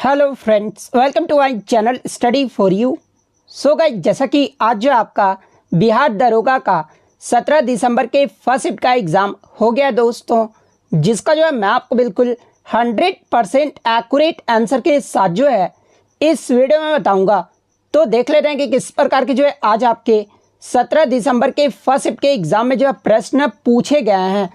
Hello friends, welcome to my channel study for you. So guys, जैसा कि आज जो आपका बिहार दरोगा का 17 दिसंबर के फर्स्ट शिफ्ट का एग्ज़ाम हो गया दोस्तों, जिसका जो है मैं आपको बिल्कुल 100% एक्यूरेट आंसर के साथ जो है इस वीडियो में बताऊंगा। तो देख लेते हैं कि किस प्रकार के जो है आज आपके 17 दिसंबर के फर्स्ट शिफ्ट के एग्ज़ाम में जो है प्रश्न पूछे गए हैं।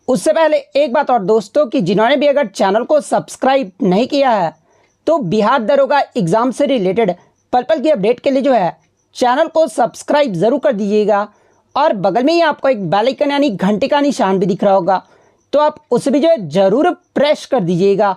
उससे पहले एक बात और दोस्तों, कि जिन्होंने भी अगर चैनल को सब्सक्राइब नहीं किया है तो बिहार दरोगा एग्ज़ाम से रिलेटेड पल पल की अपडेट के लिए जो है चैनल को सब्सक्राइब ज़रूर कर दीजिएगा। और बगल में ही आपको एक बेल आइकन यानी घंटे का निशान भी दिख रहा होगा, तो आप उसे भी जो है ज़रूर प्रेस कर दीजिएगा।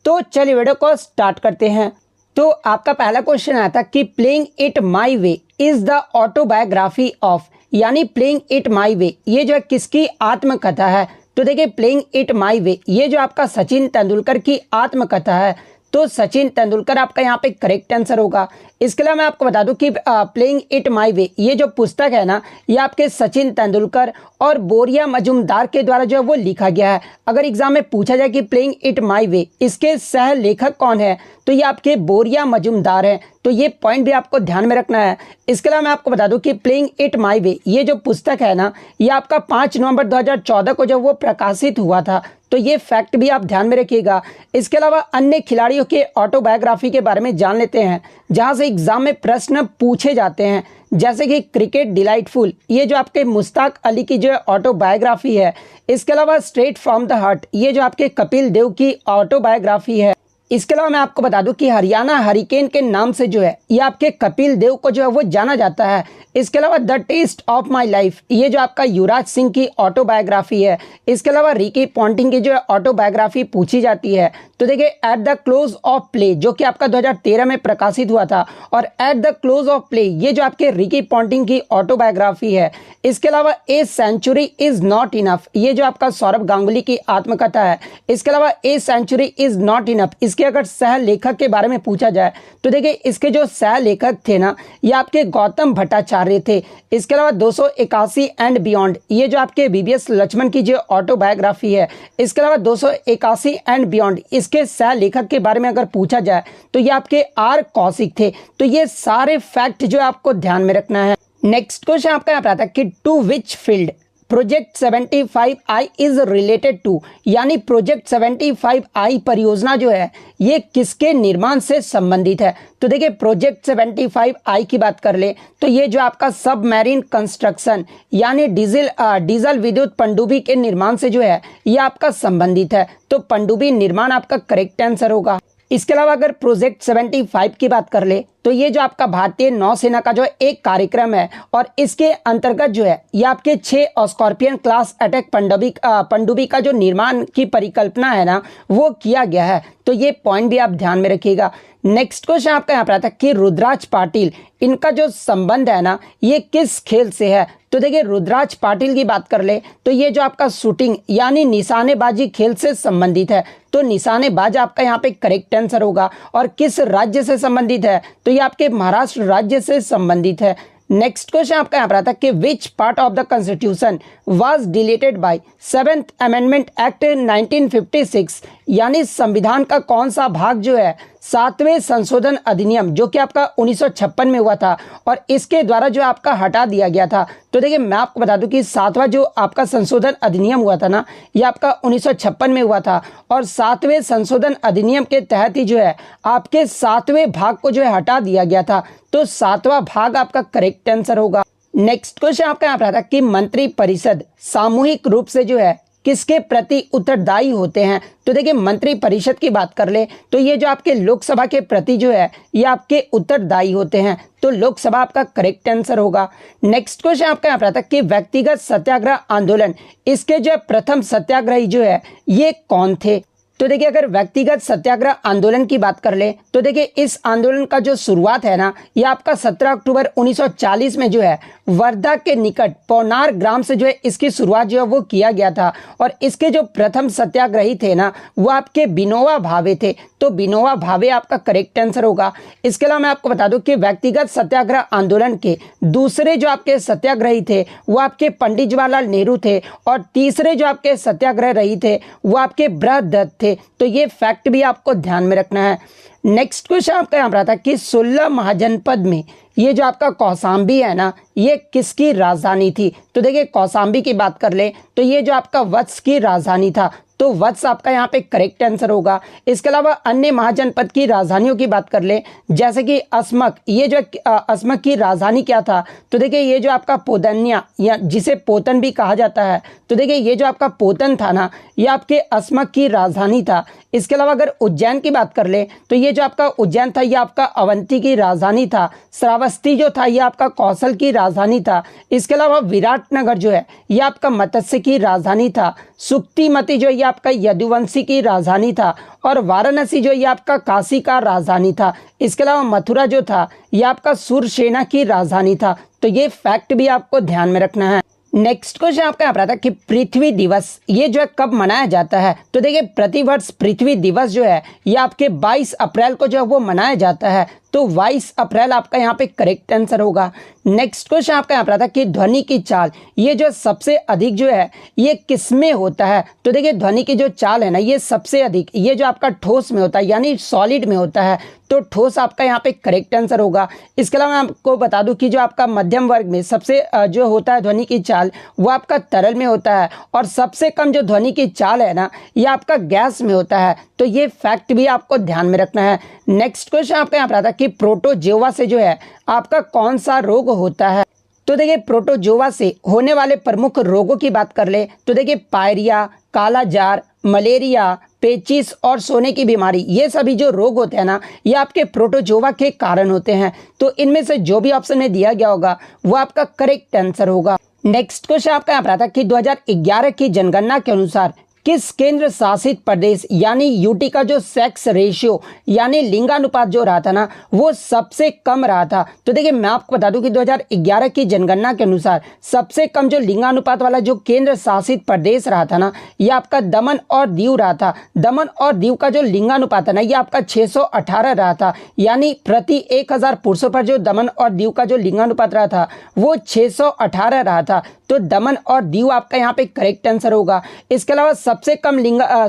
तो चलिए वीडियो को स्टार्ट करते हैं। तो आपका पहला क्वेश्चन आया था कि playing it my way is the autobiography of, यानी प्लेइंग इट माई वे ये जो है किसकी आत्मकथा है। तो देखिए, प्लेइंग इट माई वे ये जो आपका सचिन तेंदुलकर की आत्मकथा है, तो सचिन तेंदुलकर आपका यहाँ पे करेक्ट आंसर होगा। इसके अलावा मैं आपको बता दूं कि प्लेइंग इट माई वे ये जो पुस्तक है ना, ये आपके सचिन तेंदुलकर और बोरिया मजूमदार के द्वारा जो है वो लिखा गया है। अगर एग्जाम में पूछा जाए कि प्लेइंग इट माई वे इसके सह लेखक कौन है, तो ये आपके बोरिया मजूमदार हैं। तो ये पॉइंट भी आपको ध्यान में रखना है। इसके अलावा मैं आपको बता दूं कि प्लेइंग इट माई वे ये जो पुस्तक है ना, ये आपका 5 नवंबर 2014 को जब वो प्रकाशित हुआ था, तो ये फैक्ट भी आप ध्यान में रखिएगा। इसके अलावा अन्य खिलाड़ियों के ऑटोबायोग्राफी के बारे में जान लेते हैं, जहां से एग्जाम में प्रश्न पूछे जाते हैं। जैसे कि क्रिकेट डिलाइटफुल ये जो आपके मुश्ताक अली की जो है ऑटोबायोग्राफी है। इसके अलावा स्ट्रेट फ्रॉम द हार्ट ये जो आपके कपिल देव की ऑटोबायोग्राफी है। इसके अलावा मैं आपको बता दूं कि हरियाणा हरिकेन के नाम से जो है ये आपके कपिल देव को जो है वो जाना जाता है। इसके अलावा the test of my life ये जो आपका युवराज सिंह की ऑटोबायोग्राफी है। इसके अलावा रिकी पॉन्टिंग की जो है ऑटोबायोग्राफी पूछी जाती है। तो देखिए, at the close of play जो कि आपका 2013 में प्रकाशित हुआ था, और at the close of play ये जो आपके रिकी पॉन्टिंग की ऑटोबायोग्राफी है। इसके अलावा a century is not enough ये जो आपका सौरभ गांगुली की आत्मकथा है। इसके अलावा a century is not enough इसके अगर सह लेखक के बारे में पूछा जाए, तो देखिए इसके जो सह लेखक थे ना, ये आपके गौतम भट्टाचार्य थे। इसके अलावा 281 एंड बियॉन्ड ये जो आपके बीबीएस लक्ष्मण की जो ऑटोबायोग्राफी है। इसके अलावा 281 एंड बियॉन्ड इसके सह लेखक के बारे में अगर पूछा जाए, तो ये आपके आर कौशिक थे। तो ये सारे फैक्ट जो आपको ध्यान में रखना है। नेक्स्ट क्वेश्चन आपका यहाँ पर आता है कि to which field project 75I is related to, यानी प्रोजेक्ट 75I परियोजना जो है ये किसके निर्माण से संबंधित है। तो देखिए, प्रोजेक्ट 75I की बात कर ले तो ये जो आपका सबमरीन कंस्ट्रक्शन यानी डीजल विद्युत पनडुब्बी के निर्माण से जो है ये आपका संबंधित है। तो पनडुब्बी निर्माण आपका करेक्ट आंसर होगा। इसके अलावा अगर प्रोजेक्ट 75 की बात कर ले तो ये जो आपका भारतीय नौसेना का जो एक कार्यक्रम है, और इसके अंतर्गत जो है ये आपके 6 स्कॉर्पियन क्लास अटैक पनडुब्बी का जो निर्माण की परिकल्पना है ना, वो किया गया है। तो ये पॉइंट भी आप ध्यान में रखिएगा। नेक्स्ट क्वेश्चन आपका यहाँ पर आता है कि रुद्राज पाटिल इनका जो संबंध है ना, ये किस खेल से है। तो देखिए, रुद्राज पाटिल की बात कर ले तो ये जो आपका शूटिंग यानी निशानेबाजी खेल से संबंधित है। तो निशानेबाज आपका यहाँ पे करेक्ट आंसर होगा। और किस राज्य से संबंधित है, तो ये आपके महाराष्ट्र राज्य से संबंधित है। नेक्स्ट क्वेश्चन आपका यहाँ पर आता है कि which part of the constitution was deleted bye 7th amendment act 1956, यानी संविधान का कौन सा भाग जो है 7वें संशोधन अधिनियम जो कि आपका 1956 में हुआ था, और इसके द्वारा जो आपका हटा दिया गया था। तो देखिए, मैं आपको बता दूं कि 7वां जो आपका संशोधन अधिनियम हुआ था ना, ये आपका 1956 में हुआ था, और 7वें संशोधन अधिनियम के तहत ही जो है आपके 7वें भाग को जो है हटा दिया गया था। तो 7वां भाग आपका करेक्ट आंसर होगा। नेक्स्ट क्वेश्चन आपका यहाँ पर आता है कि मंत्री परिषद सामूहिक रूप से जो है किसके प्रति उत्तरदायी होते हैं। तो देखिए, मंत्री परिषद की बात कर ले तो ये जो आपके लोकसभा के प्रति जो है ये आपके उत्तरदायी होते हैं। तो लोकसभा आपका करेक्ट आंसर होगा। नेक्स्ट क्वेश्चन आपका यहाँ पर आता है कि व्यक्तिगत सत्याग्रह आंदोलन इसके जो प्रथम सत्याग्रही जो है ये कौन थे। तो देखिए, अगर व्यक्तिगत सत्याग्रह आंदोलन की बात कर ले तो देखिए इस आंदोलन का जो शुरुआत है ना, ये आपका 17 अक्टूबर 1940 में जो है वर्धा के निकट पौनार ग्राम से जो है इसकी शुरुआत जो है वो किया गया था। और इसके जो प्रथम सत्याग्रही थे ना, वो आपके विनोबा भावे थे। तो विनोबा भावे आपका करेक्ट आंसर होगा। इसके अलावा मैं आपको बता दूं कि व्यक्तिगत सत्याग्रह आंदोलन के दूसरे जो आपके सत्याग्रही थे वो आपके पंडित जवाहरलाल नेहरू थे, और तीसरे जो आपके सत्याग्रह रही थे वो आपके बृहदत्त थे। थे। तो ये फैक्ट भी आपको ध्यान में रखना है। नेक्स्ट क्वेश्चन आपका यहाँ पर आता है कि 16 महाजनपद में ये जो आपका कौशाम्बी है ना, ये किसकी राजधानी थी? तो देखिए कौशाम्बी की बात कर ले तो ये जो आपका वत्स की राजधानी था, तो वत्स आपका यहाँ पे करेक्ट आंसर होगा। इसके अलावा अन्य महाजनपद की राजधानियों की बात कर ले, जैसे कि अस्मक, ये जो अस्मक की राजधानी क्या था? तो देखिए ये जो आपका पोदन्या या जिसे पोतन भी कहा जाता है, तो देखिए ये जो आपका पोतन था ना, ये आपके अस्मक की राजधानी था। इसके अलावा अगर उज्जैन की बात कर ले तो ये जो आपका उज्जैन था ये आपका अवंती की राजधानी था। श्रावस्ती जो था ये आपका कौशल की राजधानी था। इसके अलावा विराटनगर जो है ये आपका मत्स्य की राजधानी था। सुक्तिमती जो ये आपका यदुवंशी की राजधानी था। और वाराणसी जो ये आपका काशी का राजधानी था। इसके अलावा मथुरा जो था ये आपका सूरसेना की राजधानी था। तो ये फैक्ट भी आपको ध्यान में रखना है। नेक्स्ट क्वेश्चन आपका यहाँ पर आता है कि पृथ्वी दिवस ये जो है कब मनाया जाता है? तो देखिए प्रतिवर्ष पृथ्वी दिवस जो है ये आपके 22 अप्रैल को जो है वो मनाया जाता है। तो 22 अप्रैल आपका यहाँ पे करेक्ट आंसर होगा। नेक्स्ट क्वेश्चन आपका यहाँ पर आता है कि ध्वनि की चाल ये जो सबसे अधिक जो है ये किस में होता है? तो देखिए ध्वनि की जो चाल है ना ये सबसे अधिक ये जो आपका ठोस में होता है, यानी सॉलिड में होता है। तो ठोस आपका यहाँ पे करेक्ट आंसर होगा। इसके अलावा मैं आपको बता दूं कि जो आपका मध्यम वर्ग में सबसे जो होता है ध्वनि की चाल वो आपका तरल में होता है। और सबसे कम जो ध्वनि की चाल है ना ये आपका गैस में होता है। तो ये फैक्ट भी आपको ध्यान में रखना है। नेक्स्ट क्वेश्चन आपका यहाँ पर आता है कि प्रोटोजोआ से जो है आपका कौन सा रोग होता है? तो देखिए प्रोटोजोआ से होने वाले प्रमुख रोगों की बात कर ले तो देखिए पायरिया, काला जार, मलेरिया, पेचिस और सोने की बीमारी, ये सभी जो रोग होते हैं ना ये आपके प्रोटोजोआ के कारण होते हैं। तो इनमें से जो भी ऑप्शन में दिया गया होगा वो आपका करेक्ट आंसर होगा। नेक्स्ट क्वेश्चन आपका यहाँ पर आता है कि 2011 की जनगणना के अनुसार किस केंद्र शासित प्रदेश यानी यूटी का जो सेक्स रेशियो यानी लिंगानुपात जो रहा था ना वो सबसे कम रहा था? तो देखिए मैं आपको बता दूं कि 2011 की जनगणना के अनुसार सबसे कम जो लिंगानुपात वाला जो केंद्र शासित प्रदेश रहा था ना ये आपका दमन और दीव रहा था। दमन और दीव का जो लिंगानुपात है ना ये आपका 618 रहा था, यानी प्रति 1000 पुरुषों पर जो दमन और दीव का जो लिंगानुपात रहा था वो 618 रहा था। तो दमन और दीव आपका यहाँ पे करेक्ट आंसर होगा। इसके अलावा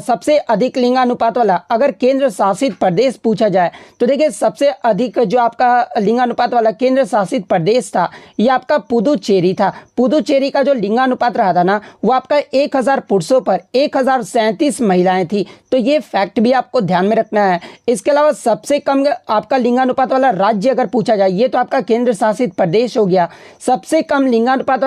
सबसे अधिक लिंगानुपात वाला अगर केंद्र शासित प्रदेश पूछा जाए तो देखिए सबसे अधिक जो आपका लिंगानुपात वाला केंद्र शासित प्रदेश था ये आपका पुदुचेरी था। पुदुचेरी का जो लिंगानुपात रहा था ना वो आपका 1000 पुरुषों पर 1037 महिलाएं थी। तो ये फैक्ट भी आपको ध्यान में रखना है। इसके अलावा सबसे कम आपका लिंगानुपात वाला राज्य अगर पूछा जाए, ये तो आपका केंद्र शासित प्रदेश हो गया। सबसे कम लिंगानुपात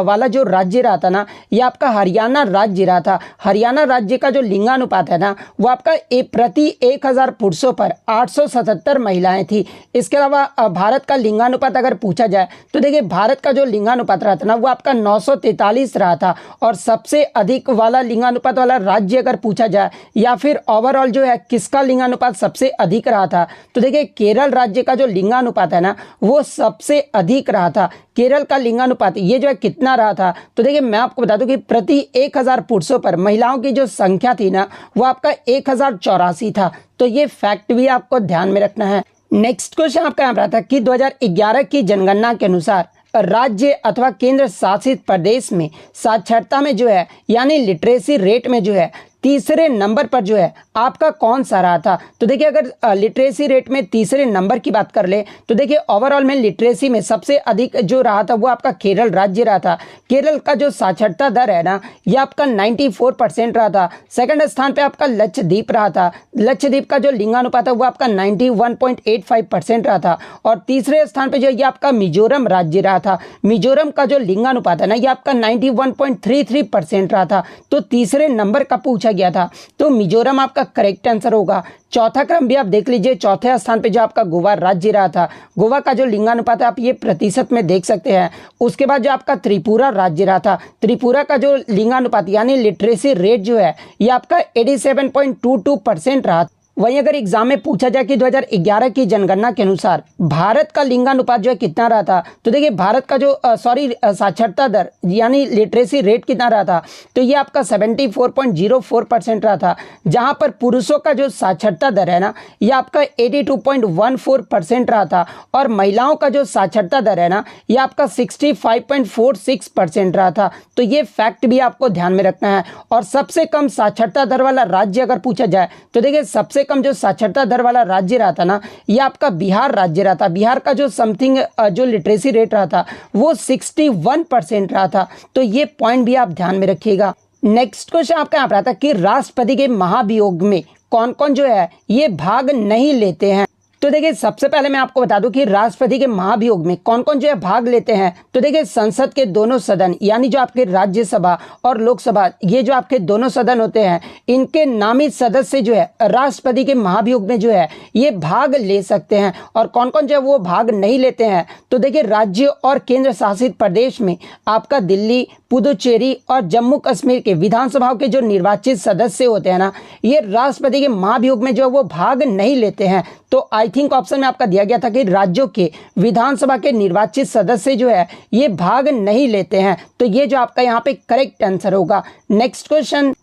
वाला जो राज्य रहा था ना ये आपका हरियाणा राज्य रहा था। हरियाणा राज्य का जो लिंगानुपात है ना वो आपका प्रति 1000 पुरुषों पर 877 महिलाएं थी। इसके अलावा भारत का लिंगानुपात अगर पूछा जाए तो देखिए भारत का जो लिंगानुपात रहा था ना वो आपका 943 रहा था। और सबसे अधिक वाला लिंगानुपात वाला राज्य अगर पूछा जाए या फिर ओवरऑल जो है किसका लिंगानुपात सबसे अधिक रहा था, तो देखिए केरल राज्य का जो लिंगानुपात है ना वो सबसे अधिक रहा था। केरल का लिंगानुपात ये जो है कितना रहा था? तो देखिए मैं आपको बता दूं कि प्रति 1000 पुरुषों पर महिलाओं की जो संख्या थी ना वो आपका 1084 था। तो ये फैक्ट भी आपको ध्यान में रखना है। नेक्स्ट क्वेश्चन आपका यहाँ पर आता है कि 2011 की जनगणना के अनुसार राज्य अथवा केंद्र शासित प्रदेश में साक्षरता में जो है यानी लिटरेसी रेट में जो है तीसरे नंबर पर जो है आपका कौन सा रहा था? तो देखिए अगर लिटरेसी रेट में तीसरे नंबर की बात कर ले तो देखिए ओवरऑल में लिटरेसी में सबसे अधिक जो रहा था वो आपका केरल राज्य रहा था। केरल का जो साक्षरता दर है ना ये आपका 94% रहा था। सेकंड स्थान पे आपका लक्षद्वीप रहा था। लक्षद्वीप का जो लिंगानुपात है वो आपका 91.85% रहा था। और तीसरे स्थान पे जो ये आपका मिजोरम राज्य रहा था। मिजोरम का जो लिंगानुपात है ना ये आपका 91.33% रहा था। तो तीसरे नंबर का पूछा गया था, तो मिजोरम आपका करेक्ट आंसर होगा। चौथा क्रम भी आप देख लीजिए, चौथे स्थान पे जो आपका गोवा राज्य रहा था, गोवा का जो लिंगानुपात है आप ये प्रतिशत में देख सकते हैं। उसके बाद जो आपका त्रिपुरा राज्य रहा था, त्रिपुरा का जो लिंगानुपात यानी लिटरेसी रेट जो है ये आपका 87.22% रहा। वहीं अगर एग्जाम में पूछा जाए कि 2011 की जनगणना के अनुसार भारत का लिंगानुपात जो है कितना रहा था, तो देखिए भारत का जो साक्षरता दर यानी लिटरेसी रेट कितना रहा था, तो ये आपका 74.04% रहा था, जहां पर पुरुषों का जो साक्षरता दर है ना ये आपका 82.14% रहा था और महिलाओं का जो साक्षरता दर है ना ये आपका 65.46% रहा था। तो ये फैक्ट भी आपको ध्यान में रखना है। और सबसे कम साक्षरता दर वाला राज्य अगर पूछा जाए तो देखिए सबसे कम जो साक्षरता दर वाला राज्य रहा था ना ये आपका बिहार राज्य रहा था। बिहार का जो समथिंग जो लिटरेसी रेट रहा था वो 61% रहा था। तो ये पॉइंट भी आप ध्यान में रखिएगा। नेक्स्ट क्वेश्चन आपका यहाँ पर आता है कि राष्ट्रपति के महाभियोग में कौन कौन जो है ये भाग नहीं लेते हैं। तो देखिए सबसे पहले मैं आपको बता दूं कि राष्ट्रपति के महाभियोग में कौन कौन जो है भाग लेते हैं। तो देखिए संसद के दोनों सदन यानी जो आपके राज्यसभा और लोकसभा, ये जो आपके दोनों सदन होते हैं, इनके नामित सदस्य जो है राष्ट्रपति के महाभियोग में जो है ये भाग ले सकते हैं। और कौन कौन जो है वो भाग नहीं लेते हैं, तो देखिए राज्य और केंद्र शासित प्रदेश में आपका दिल्ली, पुदुचेरी और जम्मू कश्मीर के विधानसभाओं के जो निर्वाचित सदस्य होते हैं ना ये राष्ट्रपति के महाभियोग में जो वो भाग नहीं लेते हैं। तो आई थिंक ऑप्शन में आपका दिया गया था कि राज्यों के विधानसभा के निर्वाचित सदस्य जो है ये भाग नहीं लेते हैं। तो ये जो आपका यहाँ पे करेक्ट आंसर होगा। नेक्स्ट क्वेश्चन,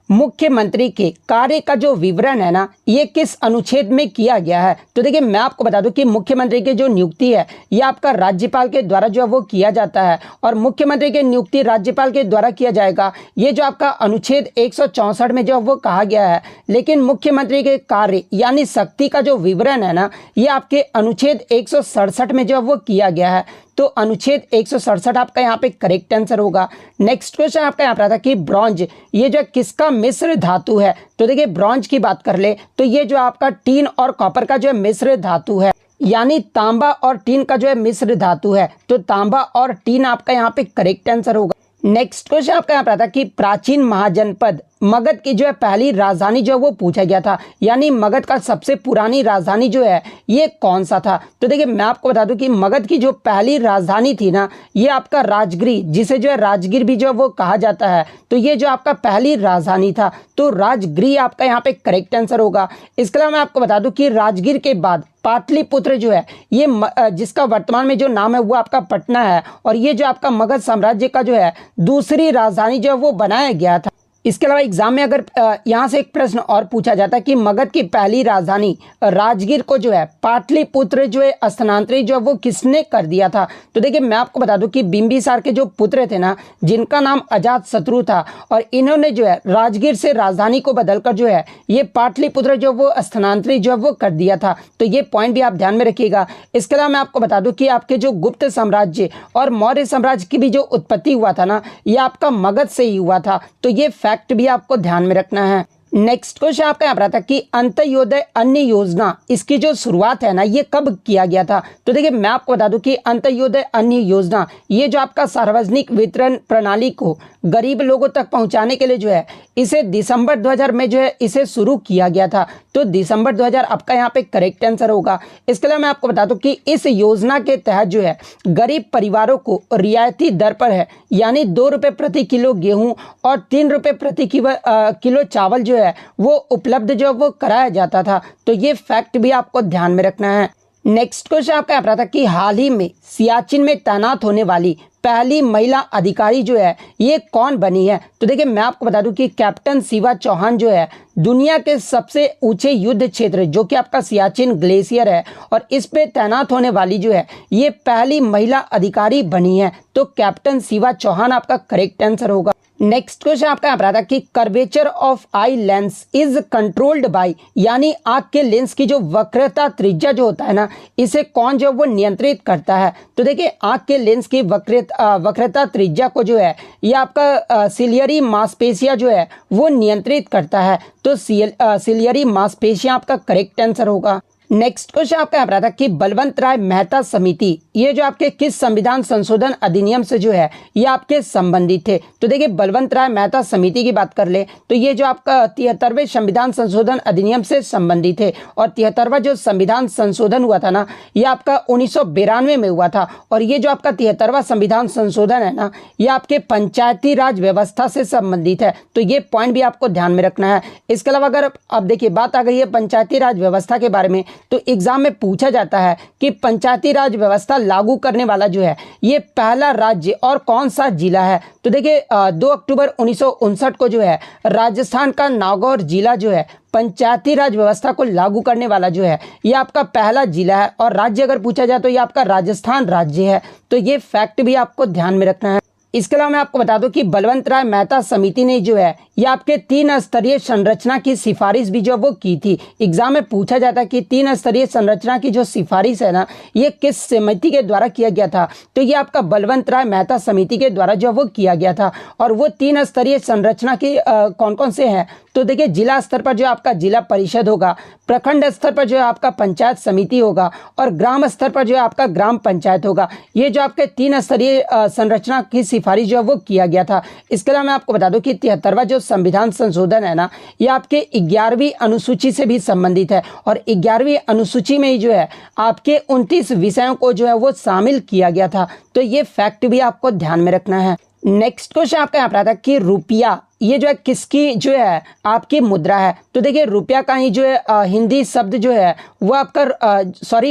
मुख्यमंत्री के कार्य का जो विवरण है ना ये किस अनुच्छेद में किया गया है। तो देखिए मैं आपको बता दूं कि मुख्यमंत्री की जो नियुक्ति है ये आपका राज्यपाल के द्वारा जो है वो किया जाता है और मुख्यमंत्री की नियुक्ति राज्यपाल के द्वारा किया जाएगा। ये जो आपका अनुच्छेद 164 में जो है वो कहा गया है। लेकिन मुख्यमंत्री के कार्य यानी शक्ति का जो विवरण है ना ये आपके अनुच्छेद 167 में जो है वो किया गया है। तो अनुच्छेद 167 आपका यहाँ पे करेक्ट आंसर होगा। नेक्स्ट क्वेश्चन आपका यहाँ पर था कि ब्रॉन्ज ये जो किसका मिश्र धातु है। तो देखिए ब्रॉन्ज की बात कर ले तो ये जो आपका टीन और कॉपर का जो है मिश्र धातु है, यानी तांबा और टीन का जो है मिश्र धातु है। तो तांबा और टीन आपका यहाँ पे करेक्ट आंसर होगा। नेक्स्ट क्वेश्चन आपका यहाँ पर आता कि प्राचीन महाजनपद मगध की जो है पहली राजधानी जो है वो पूछा गया था, यानी मगध का सबसे पुरानी राजधानी जो है ये कौन सा था। तो देखिए मैं आपको बता दूं कि मगध की जो पहली राजधानी थी ना ये आपका राजगिरी, जिसे जो है राजगीर भी जो है वो कहा जाता है। तो ये जो आपका पहली राजधानी था तो राजगिरी आपका यहाँ पे करेक्ट आंसर होगा। इसके अलावा मैं आपको बता दूं कि राजगीर के बाद पाटलिपुत्र जो है ये जिसका वर्तमान में जो नाम है वो आपका पटना है और ये जो आपका मगध साम्राज्य का जो है दूसरी राजधानी जो है वो बनाया गया था। इसके अलावा एग्जाम में अगर यहाँ से एक प्रश्न और पूछा जाता है कि मगध की पहली राजधानी राजगीर को जो है पाटलिपुत्र जो है स्थानांतरित जो है वो किसने कर दिया था। तो देखिए मैं आपको बता दूं कि बिंबिसार के जो पुत्र थे ना जिनका नाम अजातशत्रु था और इन्होंने जो है राजगीर से राजधानी को बदलकर जो है ये पाटलिपुत्र जो वो स्थानांतरित जो है वो कर दिया था। तो ये पॉइंट भी आप ध्यान में रखिएगा। इसके अलावा मैं आपको बता दूं कि आपके जो गुप्त साम्राज्य और मौर्य साम्राज्य की भी जो उत्पत्ति हुआ था ना ये आपका मगध से ही हुआ था। तो ये फैक्ट भी आपको ध्यान में रखना है। नेक्स्ट क्वेश्चन आपका यहाँ पर आता कि अंत्योदय अन्न योजना इसकी जो शुरुआत है ना ये कब किया गया था। तो देखिए मैं आपको बता दूं कि अंत्योदय अन्न योजना ये जो आपका सार्वजनिक वितरण प्रणाली को गरीब लोगों तक पहुंचाने के लिए जो है इसे दिसंबर 2000 में जो है इसे शुरू किया गया था। तो दिसंबर 2000 आपका यहाँ पे करेक्ट आंसर होगा। इसके अलावा मैं आपको बता दूं कि इस योजना के तहत जो है गरीब परिवारों को रियायती दर पर है यानी 2 रुपये प्रति किलो गेहूं और 3 रुपये प्रति किलो चावल जो है वो उपलब्ध जो वो कराया जाता था। तो ये फैक्ट भी आपको ध्यान में रखना है। नेक्स्ट क्वेश्चन आपका यहाँ पर था कि हाल ही में सियाचिन में तैनात होने वाली पहली महिला अधिकारी जो है ये कौन बनी है। तो देखिए मैं आपको बता दूं कि कैप्टन शिवा चौहान जो है दुनिया के सबसे ऊंचे युद्ध क्षेत्र जो कि आपका सियाचिन ग्लेशियर है और इस पे तैनात होने वाली जो है ये पहली महिला अधिकारी बनी है। तो कैप्टन शिवा चौहान आपका करेक्ट आंसर होगा। नेक्स्ट क्वेश्चन आपका यहाँ पर था कि curvature of eye lens is controlled by यानी आंख के लेंस की जो वक्रता त्रिज्या जो होता है ना इसे कौन जो वो नियंत्रित करता है। तो देखिए आंख के लेंस की वक्रता त्रिज्या को जो है ये आपका सिलियरी मांसपेशियां जो है वो नियंत्रित करता है। तो सिलियरी मांसपेशियां आपका करेक्ट आंसर होगा। नेक्स्ट क्वेश्चन आपका यहाँ पर आता है कि बलवंत राय मेहता समिति ये जो आपके किस संविधान संशोधन अधिनियम से जो है ये आपके संबंधित थे। तो देखिए बलवंत राय मेहता समिति की बात कर ले तो ये जो आपका 73वें संविधान संशोधन अधिनियम से संबंधित है। और 73वां जो संविधान संशोधन हुआ था ना ये आपका 1992 में हुआ था। और ये जो आपका 73वां संविधान संशोधन है ना ये आपके पंचायती राज व्यवस्था से संबंधित है। तो ये पॉइंट भी आपको ध्यान में रखना है। इसके अलावा अगर अब देखिए बात आ गई है पंचायती राज व्यवस्था के बारे में तो एग्जाम में पूछा जाता है कि पंचायती राज व्यवस्था लागू करने वाला जो है ये पहला राज्य और कौन सा जिला है। तो देखिए 2 अक्टूबर 1959 को जो है राजस्थान का नागौर जिला जो है पंचायती राज व्यवस्था को लागू करने वाला जो है ये आपका पहला जिला है। और राज्य अगर पूछा जाए तो ये आपका राजस्थान राज्य है। तो ये फैक्ट भी आपको ध्यान में रखना है। इसके अलावा मैं आपको बता दूं कि बलवंत राय मेहता समिति ने जो है ये आपके 3 स्तरीय संरचना की सिफारिश भी जो वो की थी। एग्जाम में पूछा जाता है कि 3 स्तरीय संरचना की जो सिफारिश है ना ये किस समिति के द्वारा किया गया था। तो ये आपका बलवंत राय मेहता समिति के द्वारा जो वो किया गया था। और वो 3 स्तरीय संरचना की कौन कौन से हैं तो देखिए जिला स्तर पर जो आपका जिला परिषद होगा, प्रखंड स्तर पर जो है आपका पंचायत समिति होगा और ग्राम स्तर पर जो है आपका ग्राम पंचायत होगा। ये जो आपके 3 स्तरीय संरचना की सिफारिश जो है वो किया गया था। इसके अलावा मैं आपको बता दूं कि 73वां जो संविधान संशोधन है ना ये आपके 11वीं अनुसूची से भी संबंधित है। और 11वीं अनुसूची में ही जो है आपके 29 विषयों को जो है वो शामिल किया गया था। तो ये फैक्ट भी आपको ध्यान में रखना है। नेक्स्ट क्वेश्चन आपका यहाँ पर आता है कि रुपया ये जो है किसकी जो है आपकी मुद्रा है। तो देखिए रुपया का ही जो है हिंदी शब्द जो है वो आपका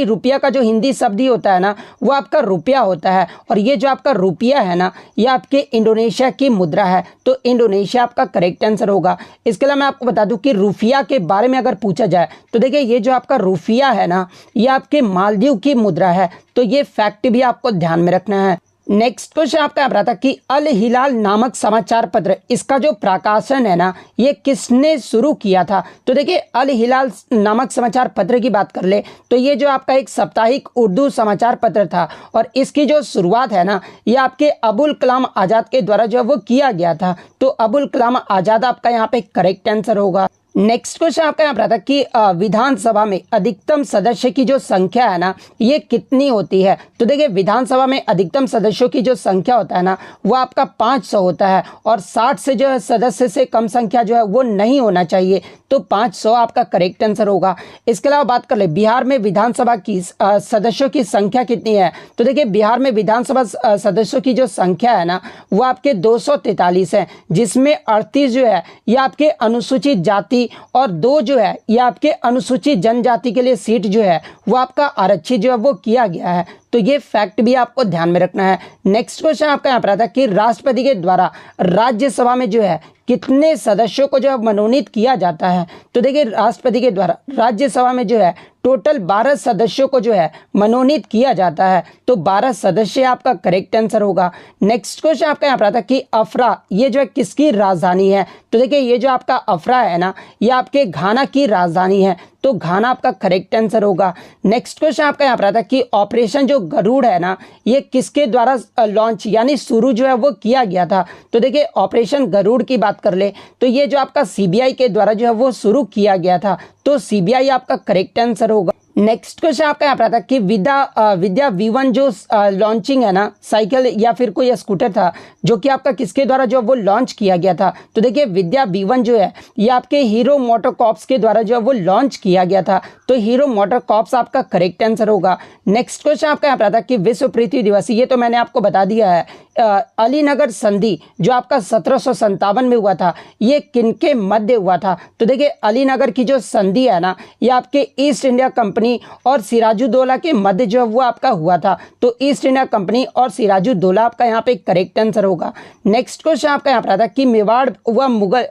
रुपया का जो हिंदी शब्द ही होता है ना वो आपका रुपया होता है। और ये जो आपका रुपया है ना ये आपके इंडोनेशिया की मुद्रा है। तो इंडोनेशिया आपका करेक्ट आंसर होगा। इसके अलावा मैं आपको बता दूं कि रुपया के बारे में अगर पूछा जाए तो देखिए ये जो आपका रुपया है ना ये आपके मालदीव की मुद्रा है। तो ये फैक्ट भी आपको ध्यान में रखना है। नेक्स्ट क्वेश्चन आपका यहाँ था कि अल हिलाल नामक समाचार पत्र इसका जो प्रकाशन है ना ये किसने शुरू किया था। तो देखिए अल हिलाल नामक समाचार पत्र की बात कर ले तो ये जो आपका एक साप्ताहिक उर्दू समाचार पत्र था। और इसकी जो शुरुआत है ना ये आपके अबुल कलाम आज़ाद के द्वारा जो वो किया गया था। तो अबुल कलाम आज़ाद आपका यहाँ पे करेक्ट आंसर होगा। नेक्स्ट क्वेश्चन आपका यहाँ पर आता है कि विधानसभा में अधिकतम सदस्य की जो संख्या है ना ये कितनी होती है। तो देखिए विधानसभा में अधिकतम सदस्यों की जो संख्या होता है ना वो आपका 500 होता है। और 60 से जो है सदस्य से कम संख्या जो है वो नहीं होना चाहिए। तो 500 आपका करेक्ट आंसर होगा। इसके अलावा बात कर ले बिहार में विधानसभा की सदस्यों की संख्या कितनी है। तो देखिए बिहार में विधानसभा सदस्यों की जो संख्या है ना वो आपके 243 है। जिसमें 38 जो है ये आपके अनुसूचित जाति और 2 जो है ये आपके अनुसूचित जनजाति के लिए सीट जो है वो आपका आरक्षित जो है वो किया गया है। तो ये फैक्ट भी आपको ध्यान में रखना है। नेक्स्ट क्वेश्चन आपका यहाँ पर आता है कि राष्ट्रपति के द्वारा राज्यसभा में जो है कितने सदस्यों को जो है मनोनीत किया जाता है। तो देखिए राष्ट्रपति के द्वारा राज्यसभा में जो है टोटल 12 सदस्यों को जो है मनोनीत किया जाता है। तो 12 सदस्य आपका करेक्ट आंसर होगा। नेक्स्ट क्वेश्चन आपका यहाँ पर आता है कि अफ्रा ये जो है किसकी राजधानी है। तो देखिए ये जो आपका अफ्रा है ना ये आपके घाना की राजधानी है। तो घाना आपका करेक्ट आंसर होगा। नेक्स्ट क्वेश्चन आपका यहाँ पर आता है कि ऑपरेशन जो गरुड़ है ना ये किसके द्वारा लॉन्च यानी शुरू जो है वो किया गया था। तो देखिए ऑपरेशन गरुड़ की बात कर ले तो ये जो आपका सीबीआई के द्वारा जो है वो शुरू किया गया था। तो सीबीआई आपका करेक्ट आंसर होगा। नेक्स्ट क्वेश्चन आपका यहाँ पर आता है कि विद्या V1 जो लॉन्चिंग है ना साइकिल या फिर कोई स्कूटर था जो कि आपका किसके द्वारा जो वो लॉन्च किया गया था। तो देखिए विद्या V1 जो है ये आपके हीरो मोटर कॉर्प्स के द्वारा जो है वो लॉन्च किया गया था। तो हीरो मोटर कॉर्प्स आपका करेक्ट आंसर होगा। नेक्स्ट क्वेश्चन आपका यहाँ पर आता है कि विश्व पृथ्वी दिवस ये तो मैंने आपको बता दिया है। अलीनगर संधि जो आपका 1757 में हुआ था ये किनके मध्य हुआ था। तो देखिए अलीनगर की जो संधि है ना ये आपके ईस्ट इंडिया कंपनी और सिराजुद्दौला के मध्य जो वो आपका हुआ था। तो ईस्ट इंडिया कंपनी और सिराजुद्दौला आपका यहाँ पे करेक्ट आंसर होगा। नेक्स्ट क्वेश्चन आपका यहाँ पर आता है कि मेवाड़ व मुगल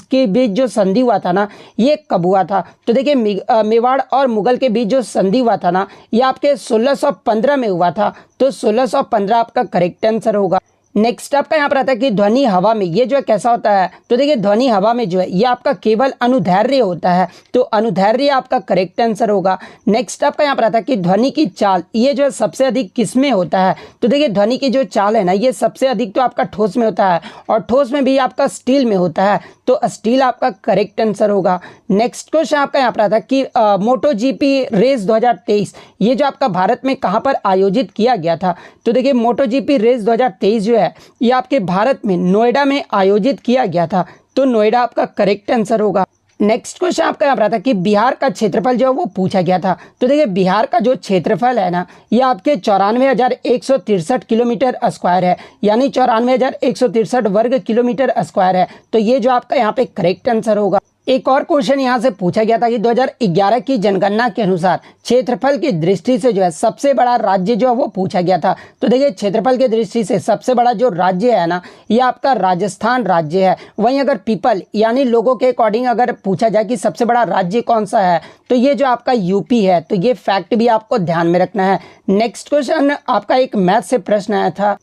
के बीच जो संधि हुआ था ना ये कब हुआ था। तो देखिए मेवाड़ और मुगल के बीच जो संधि हुआ था ना ये आपके 1615 में हुआ था। तो 1615 आपका करेक्ट आंसर होगा। नेक्स्ट आपका यहाँ पर आता है कि ध्वनि हवा में ये जो है कैसा होता है, तो देखिए ध्वनि हवा में जो है ये आपका केवल अनुदैर्घ्य होता है, तो अनुदैर्घ्य आपका करेक्ट आंसर होगा। नेक्स्ट आपका यहाँ पर आता है कि ध्वनि की चाल ये जो है सबसे अधिक किस में होता है, तो देखिए ध्वनि की जो चाल है ना ये सबसे अधिक तो आपका ठोस में होता है और ठोस में भी आपका स्टील में होता है, तो स्टील आपका करेक्ट आंसर होगा। नेक्स्ट क्वेश्चन आपका यहाँ पर आता है कि मोटो जीपी रेस 2023 ये जो आपका भारत में कहाँ पर आयोजित किया गया था, तो देखिए मोटो जीपी रेस 2023 जो है ये आपके भारत में नोएडा में आयोजित किया गया था, तो नोएडा आपका करेक्ट आंसर होगा। नेक्स्ट क्वेश्चन आपका यहाँ पर आता है कि बिहार का क्षेत्रफल जो है वो पूछा गया था, तो देखिए बिहार का जो क्षेत्रफल है ना ये आपके 94,163 किलोमीटर स्क्वायर है, यानी 94,163 वर्ग किलोमीटर स्क्वायर है, तो ये जो आपका यहाँ पे करेक्ट आंसर होगा। एक और क्वेश्चन यहाँ से पूछा गया था कि 2011 की जनगणना के अनुसार क्षेत्रफल की दृष्टि से जो है सबसे बड़ा राज्य जो है वो पूछा गया था, तो देखिए क्षेत्रफल की दृष्टि से सबसे बड़ा जो राज्य है ना ये आपका राजस्थान राज्य है। वहीं अगर पीपल यानी लोगों के अकॉर्डिंग अगर पूछा जाए कि सबसे बड़ा राज्य कौन सा है, तो ये जो आपका यूपी है, तो ये फैक्ट भी आपको ध्यान में रखना है। नेक्स्ट क्वेश्चन आपका एक मैथ से प्रश्न आया था,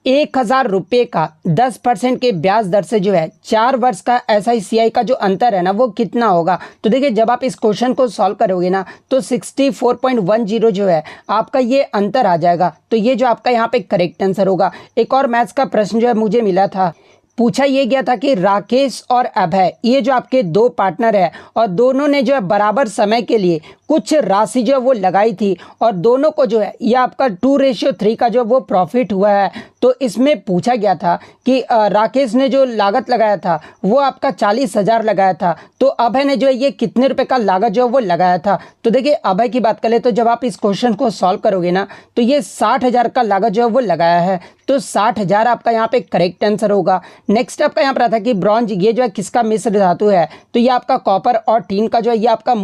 1,000 रुपये का 10% के ब्याज दर से जो है 4 वर्ष का SICI का जो अंतर है ना वो कितना होगा, तो देखिए जब आप इस क्वेश्चन को सॉल्व करोगे ना तो 64.10 जो है आपका ये अंतर आ जाएगा, तो ये जो आपका यहाँ पे करेक्ट आंसर होगा। एक और मैथ्स का प्रश्न जो है मुझे मिला था, पूछा ये गया था कि राकेश और अभय ये जो आपके दो पार्टनर है और दोनों ने जो है बराबर समय के लिए कुछ राशि जो है वो लगाई थी और दोनों को जो है ये आपका 2:3 का जो वो प्रॉफिट हुआ है, तो इसमें पूछा गया था कि राकेश ने जो लागत लगाया था वो आपका 40,000 लगाया था, तो अभय ने जो है ये कितने रुपए का लागत जो है वो लगाया था, तो देखिए अभय की बात करें तो जब आप इस क्वेश्चन को सॉल्व करोगे ना तो ये 60,000 का लागत जो है वो लगाया है, तो 60,000 आपका यहाँ पे करेक्ट आंसर होगा। नेक्स्ट आपका यहाँ पर आता है कि ब्रॉन्ज ये जो है किसका मिश्र धातु है, तो ये आपका कॉपर और टीन का जो है ये आपका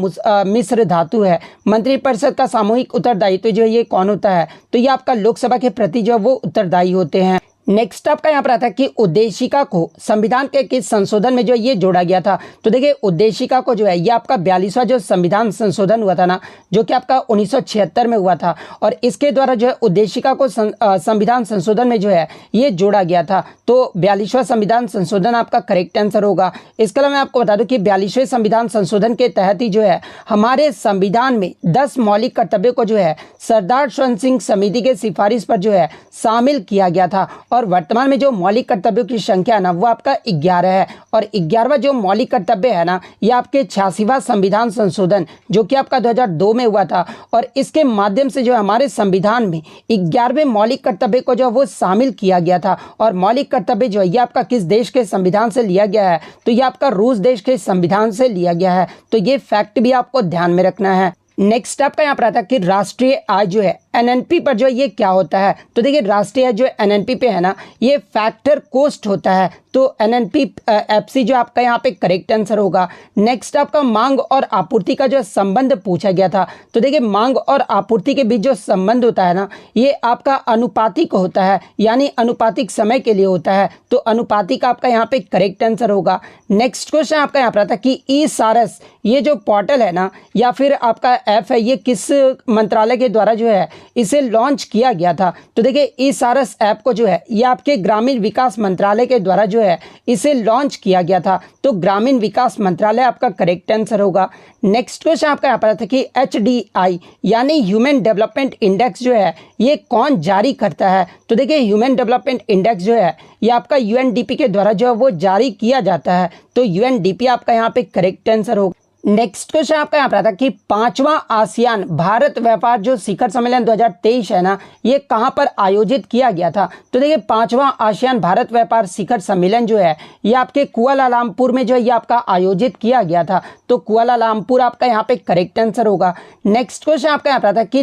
मिश्र धातु है। मंत्रिपरिषद का सामूहिक उत्तरदायित्व जो है ये कौन होता है, तो ये आपका लोकसभा के प्रति जो है वो उत्तरदायी होते हैं। नेक्स्ट आपका यहाँ पर आता है कि उद्देशिका को संविधान के किस संशोधन में जो ये जोड़ा गया था, तो देखिए उद्देशिका को जो है ये आपका 42वां जो संविधान संशोधन हुआ था ना जो कि आपका 1976 में हुआ था, और इसके द्वारा जो है उद्देशिका को संविधान संशोधन में जो है ये जोड़ा गया था, तो 42वां संविधान संशोधन आपका करेक्ट आंसर होगा। इसके अलावा मैं आपको बता दूं कि 42वें संविधान संशोधन के तहत ही जो है हमारे संविधान में 10 मौलिक कर्तव्यों को जो है सरदार स्वर्ण सिंह समिति के सिफारिश पर जो है शामिल किया गया था, और वर्तमान में जो मौलिक कर्तव्यों की संख्या है ना वो आपका 11 है, और 11वां जो मौलिक कर्तव्य है ना ये आपके 86वां संविधान संशोधन जो कि आपका 2002 में हुआ था, और इसके माध्यम से जो हमारे संविधान में 11वें मौलिक कर्तव्य को जो वो शामिल किया गया था। और मौलिक कर्तव्य जो है ये आपका किस देश के संविधान से लिया गया है, तो ये आपका रूस देश के संविधान से लिया गया है, तो ये फैक्ट भी आपको ध्यान में रखना है। नेक्स्ट आपका यहाँ पर आता है कि राष्ट्रीय आय जो है NNP पर जो ये क्या होता है, तो देखिए राष्ट्रीय आय जो NNP पे है ना ये फैक्टर कॉस्ट होता है, तो NNP FC जो आपका यहाँ पे करेक्ट आंसर होगा। नेक्स्ट आपका मांग और आपूर्ति का जो संबंध पूछा गया था, तो देखिए मांग और आपूर्ति के बीच जो संबंध होता है ना ये आपका अनुपातिक होता है, यानी अनुपातिक समय के लिए होता है, तो अनुपातिक आपका यहाँ पे करेक्ट आंसर होगा। नेक्स्ट क्वेश्चन आपका यहाँ पर आता है कि ई-सारस ये जो पोर्टल है ना या फिर आपका ऐप है ये किस मंत्रालय के द्वारा जो है इसे लॉन्च किया गया था, तो देखिए ई-सारस ऐप को जो है ये आपके ग्रामीण विकास मंत्रालय के द्वारा जो है इसे लॉन्च किया गया था, तो ग्रामीण विकास मंत्रालय आपका करेक्ट आंसर होगा। नेक्स्ट क्वेश्चन आपका यहाँ पर था कि HDI यानी ह्यूमन डेवलपमेंट इंडेक्स जो है ये कौन जारी करता है, तो देखिए ह्यूमन डेवलपमेंट इंडेक्स जो है ये आपका UNDP के द्वारा जो है वो जारी किया जाता है, तो UNDP आपका यहाँ पे करेक्ट आंसर होगा। नेक्स्ट क्वेश्चन आपका यहाँ पर आता है कि 5वां आसियान भारत व्यापार जो शिखर सम्मेलन 2023 है ना ये कहाँ पर आयोजित किया गया था, तो देखिए 5वां आसियान भारत व्यापार शिखर सम्मेलन जो है ये आपके कुआलालंपुर में जो है ये आपका आयोजित किया गया था, तो कुआलालंपुर आपका यहाँ पे करेक्ट आंसर होगा। नेक्स्ट क्वेश्चन आपका यहाँ पर आता है कि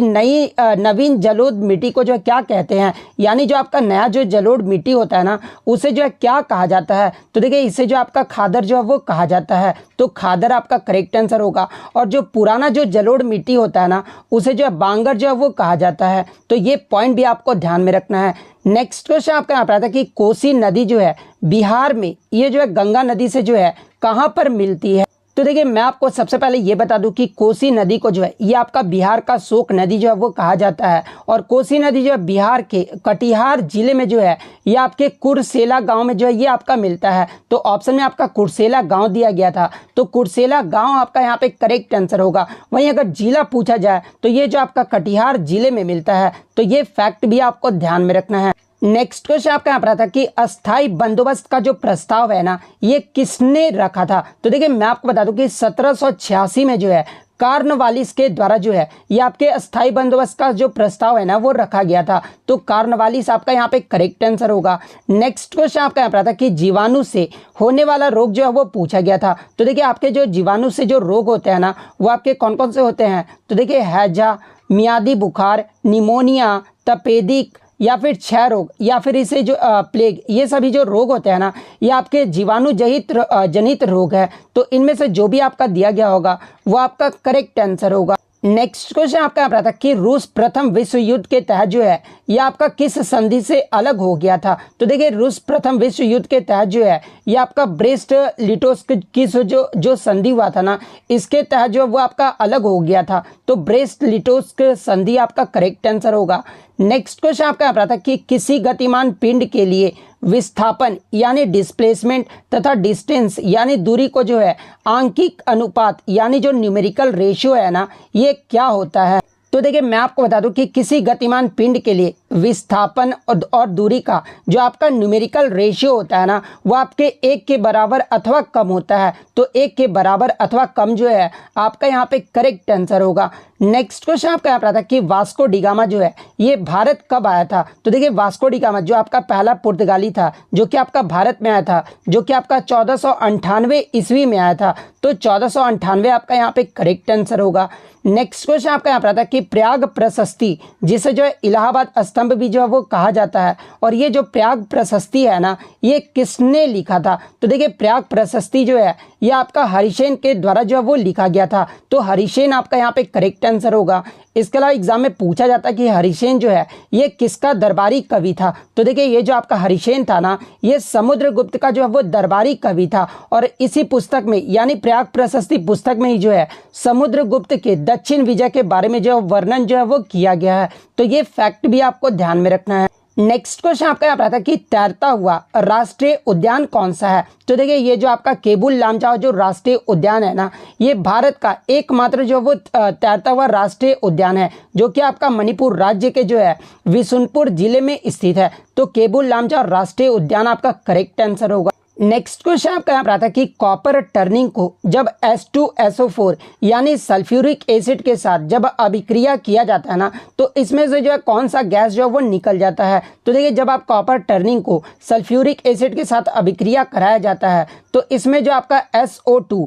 नवीन जलोढ़ मिट्टी को जो है क्या कहते हैं, यानी जो आपका नया जो जलोढ़ मिट्टी होता है ना उसे जो है क्या कहा जाता है, तो देखिए इसे जो आपका खादर जो है वो कहा जाता है, तो खादर आपका करेक्ट आंसर होगा। और जो पुराना जो जलोढ़ मिट्टी होता है ना उसे जो है बांगर जो है वो कहा जाता है, तो ये पॉइंट भी आपको ध्यान में रखना है। नेक्स्ट क्वेश्चन आपका यहाँ पर आता है कि कोसी नदी जो है बिहार में ये जो है गंगा नदी से जो है कहाँ पर मिलती है, तो देखिए मैं आपको सबसे पहले ये बता दूं कि कोसी नदी को जो है ये आपका बिहार का शोक नदी जो है वो कहा जाता है। और कोसी नदी जो है बिहार के कटिहार जिले में जो है ये आपके कुर्सेला गांव में जो है ये आपका मिलता है। तो ऑप्शन में आपका कुर्सेला गांव दिया गया था, तो कुर्सेला गांव आपका यहाँ पे करेक्ट आंसर होगा। वहीं अगर जिला पूछा जाए तो ये जो आपका कटिहार जिले में मिलता है, तो ये फैक्ट भी आपको ध्यान में रखना है। नेक्स्ट क्वेश्चन आपका यहाँ पर था कि अस्थाई बंदोबस्त का जो प्रस्ताव है ना ये किसने रखा था। तो देखिए मैं आपको बता दूं कि 1786 में जो है कार्नवालिस के द्वारा जो है ये आपके अस्थाई बंदोबस्त का जो प्रस्ताव है ना वो रखा गया था। तो कार्नवालिस आपका यहाँ पे करेक्ट आंसर होगा। नेक्स्ट क्वेश्चन आपका यहाँ पर था कि जीवाणु से होने वाला रोग जो है वो पूछा गया था। तो देखिए आपके जो जीवाणु से जो रोग होते हैं ना वो आपके कौन कौन से होते हैं। तो देखिए हैजा, मियादी बुखार, निमोनिया, तपेदिक या फिर क्षय रोग या फिर इसे जो प्लेग, ये सभी जो रोग होते हैं ना ये आपके जीवाणु जनित रोग है। तो इनमें से जो भी आपका दिया गया होगा वो आपका करेक्ट आंसर होगा। नेक्स्ट क्वेश्चन आपका यहाँ पर था कि रूस प्रथम विश्व युद्ध के तहत जो है ये आपका किस संधि से अलग हो गया था। तो देखिए रूस प्रथम विश्व युद्ध के तहत जो है ये आपका ब्रेस्ट लिटोस्क की जो संधि हुआ था ना इसके तहत जो वो आपका अलग हो गया था। तो ब्रेस्ट लिटोस्क संधि आपका करेक्ट आंसर होगा। नेक्स्ट क्वेश्चन आपका यहाँ पर था कि किसी गतिमान पिंड के लिए विस्थापन यानी डिस्प्लेसमेंट तथा डिस्टेंस यानी दूरी को जो है आंकिक अनुपात यानी जो न्यूमेरिकल रेशियो है ना ये क्या होता है। तो देखिए मैं आपको बता दूं कि किसी गतिमान पिंड के लिए विस्थापन और दूरी का जो आपका न्यूमेरिकल रेशियो होता है ना वो आपके 1 के बराबर अथवा कम होता है। तो 1 के बराबर अथवा कम जो है आपका यहाँ पे करेक्ट आंसर होगा। नेक्स्ट क्वेश्चन आपका यहाँ पर था कि वास्को डिगामा जो है ये भारत कब आया था। तो देखिए वास्को डिगामा जो आपका पहला पुर्तगाली था जो कि आपका भारत में आया था, जो कि आपका 1498 ईस्वी में आया था। तो 1498 आपका यहाँ पे करेक्ट आंसर होगा। नेक्स्ट क्वेश्चन आपका यहाँ पर था कि प्रयाग प्रशस्ति जिसे जो है इलाहाबाद स्तंभ भी जो है वो कहा जाता है, और ये जो प्रयाग प्रशस्ति है ना ये किसने लिखा था। तो देखिए प्रयाग प्रशस्ति जो है ये आपका हरिसेन के द्वारा जो है वो लिखा गया था। तो हरिसेन आपका यहाँ पे करेक्ट आंसर होगा। इसके अलावा एग्जाम में पूछा जाता है कि हरिसेन जो है ये किसका दरबारी कवि था। तो देखिए ये जो आपका हरिसेन था ना ये समुद्रगुप्त का जो है वो दरबारी कवि था, और इसी पुस्तक में यानी प्रयाग प्रशस्ति पुस्तक में ही जो है समुद्रगुप्त के दक्षिण विजय के बारे में जो वर्णन जो है वो किया गया है। तो ये फैक्ट भी आपको ध्यान में रखना है। नेक्स्ट क्वेश्चन आपका यहाँ पर था कि तैरता हुआ राष्ट्रीय उद्यान कौन सा है। तो देखिए ये जो आपका केबुल लामजाओ जो राष्ट्रीय उद्यान है ना ये भारत का एकमात्र जो वो तैरता हुआ राष्ट्रीय उद्यान है, जो कि आपका मणिपुर राज्य के जो है बिशुनपुर जिले में स्थित है। तो केबुल लामजाओ राष्ट्रीय उद्यान आपका करेक्ट आंसर होगा। नेक्स्ट क्वेश्चन आपका यहाँ पर आता है कि कॉपर टर्निंग को जब H2SO4 यानी सल्फ्यूरिक एसिड के साथ जब अभिक्रिया किया जाता है ना तो इसमें से जो है कौन सा गैस जो है वो निकल जाता है। तो देखिए जब आप कॉपर टर्निंग को सल्फ्यूरिक एसिड के साथ अभिक्रिया कराया जाता है तो इसमें जो आपका SO2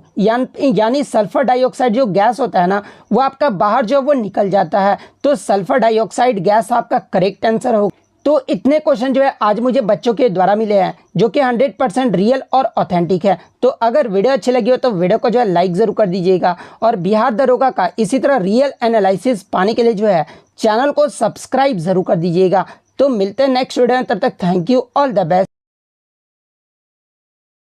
यानी सल्फर डाइऑक्साइड जो गैस होता है ना वो आपका बाहर जो है वो निकल जाता है। तो सल्फर डाइऑक्साइड गैस आपका करेक्ट आंसर होगा। तो इतने क्वेश्चन जो है आज मुझे बच्चों के द्वारा मिले हैं जो कि 100% रियल और ऑथेंटिक है। तो अगर वीडियो अच्छी लगी हो तो वीडियो को जो है लाइक जरूर कर दीजिएगा, और बिहार दरोगा का इसी तरह रियल एनालिसिस पाने के लिए जो है चैनल को सब्सक्राइब जरूर कर दीजिएगा। तो मिलते हैं नेक्स्ट वीडियो में, तब तक thank you, all the best.